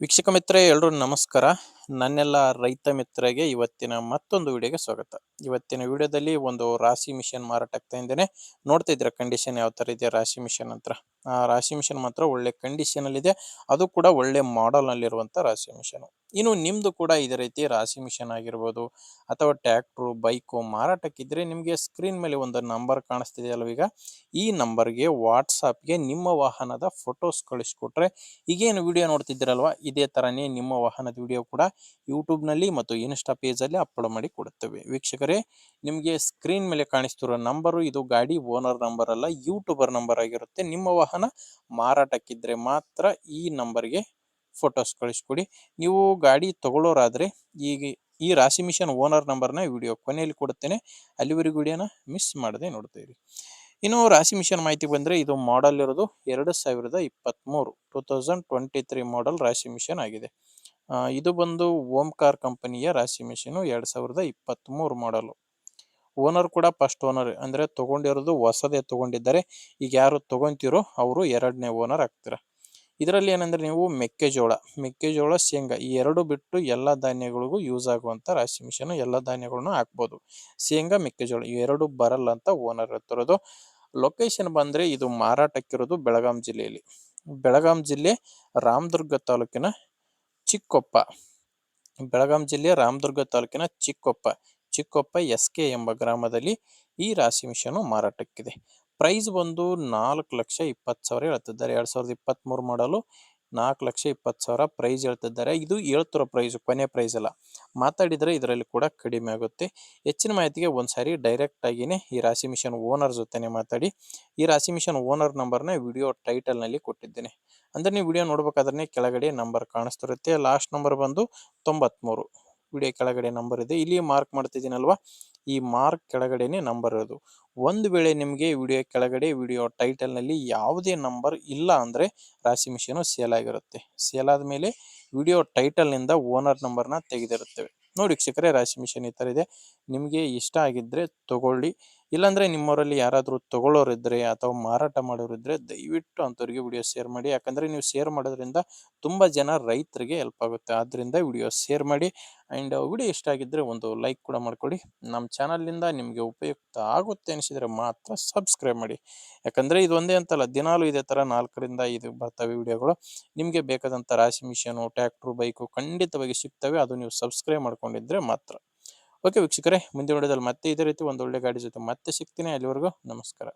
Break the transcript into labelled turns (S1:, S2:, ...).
S1: ವೀಕ್ಷಕ ಮಿತ್ರರೇ ಎಲ್ರೂ ನಮಸ್ಕಾರ. ನನ್ನೆಲ್ಲ ರೈತ ಮಿತ್ರರಿಗೆ ಇವತ್ತಿನ ಮತ್ತೊಂದು ವಿಡಿಯೋಗೆ ಸ್ವಾಗತ. ಇವತ್ತಿನ ವಿಡಿಯೋದಲ್ಲಿ ಒಂದು ರಾಶಿ ಮಿಷನ್ ಮಾರಾಟಕ್ಕೆ ಇದ್ದೇನೆ. ನೋಡ್ತಾ ಇದ್ರೆ ಕಂಡೀಷನ್ ಯಾವ ತರ ಇದೆ ರಾಶಿ ಮಿಷನ್ ಅಂತ. ಆ ರಾಶಿ ಮಿಷನ್ ಮಾತ್ರ ಒಳ್ಳೆ ಕಂಡೀಷನ್ ಅಲ್ಲಿ ಇದೆ, ಅದು ಕೂಡ ಒಳ್ಳೆ ಮಾಡೆಲ್ ನಲ್ಲಿ ಇರುವಂತ ರಾಶಿ ಮಿಷನ್. ಇನ್ನು ನಿಮ್ದು ಕೂಡ ಇದೇ ರೀತಿ ರಾಶಿ ಮಿಷನ್ ಆಗಿರ್ಬೋದು ಅಥವಾ ಟ್ರ್ಯಾಕ್ಟರ್ ಬೈಕು ಮಾರಾಟಕ್ಕಿದ್ರೆ ನಿಮಗೆ ಸ್ಕ್ರೀನ್ ಮೇಲೆ ಒಂದು ನಂಬರ್ ಕಾಣಿಸ್ತಿದೆ ಅಲ್ವ, ಈಗ ಈ ನಂಬರ್ಗೆ ವಾಟ್ಸಾಪ್ಗೆ ನಿಮ್ಮ ವಾಹನದ ಫೋಟೋಸ್ ಕಳಿಸ್ಕೊಟ್ರೆ ಈಗೇನು ವಿಡಿಯೋ ನೋಡ್ತಿದ್ದೀರಲ್ವಾ ಇದೇ ತರನೇ ನಿಮ್ಮ ವಾಹನದ ವಿಡಿಯೋ ಕೂಡ ಯೂಟ್ಯೂಬ್ ನಲ್ಲಿ ಮತ್ತು ಇನ್ಸ್ಟಾ ಪೇಜ್ ಅಲ್ಲಿ ಅಪ್ಲೋಡ್ ಮಾಡಿ ಕೊಡುತ್ತೇವೆ. ವೀಕ್ಷಕರೇ, ನಿಮಗೆ ಸ್ಕ್ರೀನ್ ಮೇಲೆ ಕಾಣಿಸ್ತಿರೋ ನಂಬರು ಇದು ಗಾಡಿ ಓನರ್ ನಂಬರ್ ಅಲ್ಲ, ಯೂಟ್ಯೂಬರ್ ನಂಬರ್ ಆಗಿರುತ್ತೆ. ನಿಮ್ಮ ವಾಹನ ಮಾರಾಟಕ್ಕಿದ್ರೆ ಮಾತ್ರ ಈ ನಂಬರ್ಗೆ ಫೋಟೋಸ್ ಕಳಿಸ್ಕೊಡಿ. ನೀವು ಗಾಡಿ ತಗೊಳ್ಳೋರಾದ್ರೆ ಈಗ ಈ ರಾಶಿ ಮಿಷನ್ ಓನರ್ ನಂಬರ್ನ ವಿಡಿಯೋ ಕೊನೆಯಲ್ಲಿ ಕೊಡುತ್ತೇನೆ, ಅಲ್ಲಿವರೆಗೂ ವಿಡಿಯೋನ ಮಿಸ್ ಮಾಡದೆ ನೋಡ್ತಾ ಇರಿ. ಇನ್ನು ರಾಶಿ ಮಿಷನ್ ಮಾಹಿತಿ ಬಂದರೆ ಇದು ಮಾಡೆಲ್ ಇರೋದು 2023 2023 ಮಾಡೆಲ್ ರಾಶಿ ಮಿಷನ್ ಆಗಿದೆ. ಇದು ಬಂದು ಓಂಕಾರ್ ಕಂಪನಿಯ ರಾಶಿ ಮಿಷನ್ 2023 ಮಾಡೆಲ್. ಓನರ್ ಕೂಡ ಫಸ್ಟ್ ಓನರ್, ಅಂದರೆ ತಗೊಂಡಿರೋದು ಹೊಸದೇ ತಗೊಂಡಿದ್ದಾರೆ. ಈಗ ಯಾರು ತಗೊಂತಿರೋ ಅವರು ಎರಡನೇ ಓನರ್ ಆಗ್ತೀರ. ಇದರಲ್ಲಿ ಏನಂದ್ರೆ ನೀವು ಮೆಕ್ಕೆಜೋಳ ಶೇಂಗಾ ಈ ಎರಡು ಬಿಟ್ಟು ಎಲ್ಲ ಧಾನ್ಯಗಳಿಗೂ ಯೂಸ್ ಆಗುವಂತ ರಾಶಿ ಮಿಷನ್, ಎಲ್ಲ ಧಾನ್ಯಗಳನ್ನು ಹಾಕ್ಬೋದು. ಶೇಂಗಾ ಮೆಕ್ಕೆಜೋಳ ಈ ಎರಡು ಬರಲ್ಲ ಅಂತ ಓನರ್ ಹೇಳ್ತಿರೋದು. ಲೊಕೇಶನ್ ಬಂದ್ರೆ ಇದು ಮಾರಾಟಕ್ಕಿರೋದು ಬೆಳಗಾಂ ಜಿಲ್ಲೆಯಲ್ಲಿ. ಬೆಳಗಾಂ ಜಿಲ್ಲೆ ರಾಮದುರ್ಗ ತಾಲೂಕಿನ ಚಿಕ್ಕೊಪ್ಪ. ಬೆಳಗಾಂ ಜಿಲ್ಲೆಯ ರಾಮದುರ್ಗ ತಾಲೂಕಿನ ಚಿಕ್ಕೊಪ್ಪ SK ಎಂಬ ಗ್ರಾಮದಲ್ಲಿ ಈ ರಾಶಿ ಮಿಷನ್ ಮಾರಾಟಕ್ಕಿದೆ. ಪ್ರೈಸ್ ಬಂದು 4,20,000 ಹೇಳ್ತಿದ್ದಾರೆ. 2023 ಮಾಡಲು 4,20,000 ಪ್ರೈಸ್ ಹೇಳ್ತಿದ್ದಾರೆ. ಇದು ಹೇಳ್ತಿರೋ ಪ್ರೈಸ್ ಕೊನೆ ಪ್ರೈಸ್ ಅಲ್ಲ, ಮಾತಾಡಿದ್ರೆ ಇದರಲ್ಲಿ ಕೂಡ ಕಡಿಮೆ ಆಗುತ್ತೆ. ಹೆಚ್ಚಿನ ಮಾಹಿತಿಗೆ ಒಂದ್ಸಾರಿ ಡೈರೆಕ್ಟ್ ಆಗಿನೇ ಈ ರಾಶಿ ಮಿಷನ್ ಓನರ್ ಜೊತೆನೆ ಮಾತಾಡಿ. ಈ ರಾಶಿ ಮಿಷನ್ ಓನರ್ ನಂಬರ್ನ ವಿಡಿಯೋ ಟೈಟಲ್ ನಲ್ಲಿ ಕೊಟ್ಟಿದ್ದೇನೆ, ಅಂದ್ರೆ ನೀವು ವಿಡಿಯೋ ನೋಡ್ಬೇಕಾದ್ರೆ ಕೆಳಗಡೆ ನಂಬರ್ ಕಾಣಿಸ್ತಿರುತ್ತೆ. ಲಾಸ್ಟ್ ನಂಬರ್ ಬಂದು 93. ವಿಡಿಯೋ ಕೆಳಗಡೆ ನಂಬರ್ ಇದೆ, ಇಲ್ಲಿ ಮಾರ್ಕ್ ಮಾಡ್ತಿದ್ದೀನಲ್ವಾ, ಈ ಮಾರ್ಕ್ ಕೆಳಗಡೆನೆ ನಂಬರ್ ಇರೋದು. ಒಂದು ವೇಳೆ ನಿಮಗೆ ವಿಡಿಯೋ ಕೆಳಗಡೆ ವಿಡಿಯೋ ಟೈಟಲ್ ನಲ್ಲಿ ಯಾವುದೇ ನಂಬರ್ ಇಲ್ಲ ಅಂದ್ರೆ ರಾಶಿ ಮಿಷನ್ ಸೇಲ್ ಆಗಿರುತ್ತೆ. ಸೇಲ್ ಆದ್ಮೇಲೆ ವಿಡಿಯೋ ಟೈಟಲ್ ನಿಂದ ಓನರ್ ನಂಬರ್ನ ತೆಗೆದಿರುತ್ತೇವೆ. ನೋಡಿ ವೀಕ್ಷಕರೇ, ರಾಶಿ ಮಿಷನ್ ಈ ತರ ಇದೆ. ನಿಮಗೆ ಇಷ್ಟ ಆಗಿದ್ರೆ ತಗೊಳ್ಳಿ, ಇಲ್ಲಾಂದ್ರೆ ನಿಮ್ಮವರಲ್ಲಿ ಯಾರಾದರೂ ತಗೊಳ್ಳೋರಿದ್ರೆ ಅಥವಾ ಮಾರಾಟ ಮಾಡೋರಿದ್ರೆ ದಯವಿಟ್ಟು ಅಂಥವ್ರಿಗೆ ವಿಡಿಯೋ ಶೇರ್ ಮಾಡಿ. ಯಾಕಂದ್ರೆ ನೀವು ಶೇರ್ ಮಾಡೋದ್ರಿಂದ ತುಂಬಾ ಜನ ರೈತರಿಗೆ ಹೆಲ್ಪ್ ಆಗುತ್ತೆ. ಆದ್ರಿಂದ ವಿಡಿಯೋ ಶೇರ್ ಮಾಡಿ. ಅಂಡ್ ವಿಡಿಯೋ ಇಷ್ಟ ಆಗಿದ್ರೆ ಒಂದು ಲೈಕ್ ಕೂಡ ಮಾಡ್ಕೊಡಿ. ನಮ್ಮ ಚಾನಲ್ನಿಂದ ನಿಮಗೆ ಉಪಯುಕ್ತ ಆಗುತ್ತೆ ಅನಿಸಿದ್ರೆ ಮಾತ್ರ ಸಬ್ಸ್ಕ್ರೈಬ್ ಮಾಡಿ. ಯಾಕಂದ್ರೆ ಇದು ಒಂದೇ ಅಂತಲ್ಲ, ದಿನಾಲು ಇದೇ ತರ 4ರಿಂದ 5 ಬರ್ತವೆ ವಿಡಿಯೋಗಳು. ನಿಮಗೆ ಬೇಕಾದಂತ ರಾಶಿ ಮಿಷನ್, ಟ್ರ್ಯಾಕ್ಟರ್, ಬೈಕು ಖಂಡಿತವಾಗಿ ಸಿಗ್ತವೆ, ಅದು ನೀವು ಸಬ್ಸ್ಕ್ರೈಬ್ ಮಾಡ್ಕೊಂಡಿದ್ರೆ ಮಾತ್ರ. ಓಕೆ ವೀಕ್ಷಕರೇ, ಮುಂದಿನ ವಿಡಿಯೋದಲ್ಲಿ ಮತ್ತೆ ಇದೇ ರೀತಿ ಒಂದು ಒಳ್ಳೆ ಗಾಡಿ ಜೊತೆ ಮತ್ತೆ ಸಿಗ್ತೀನಿ. ಅಲ್ಲಿವರೆಗೂ ನಮಸ್ಕಾರ.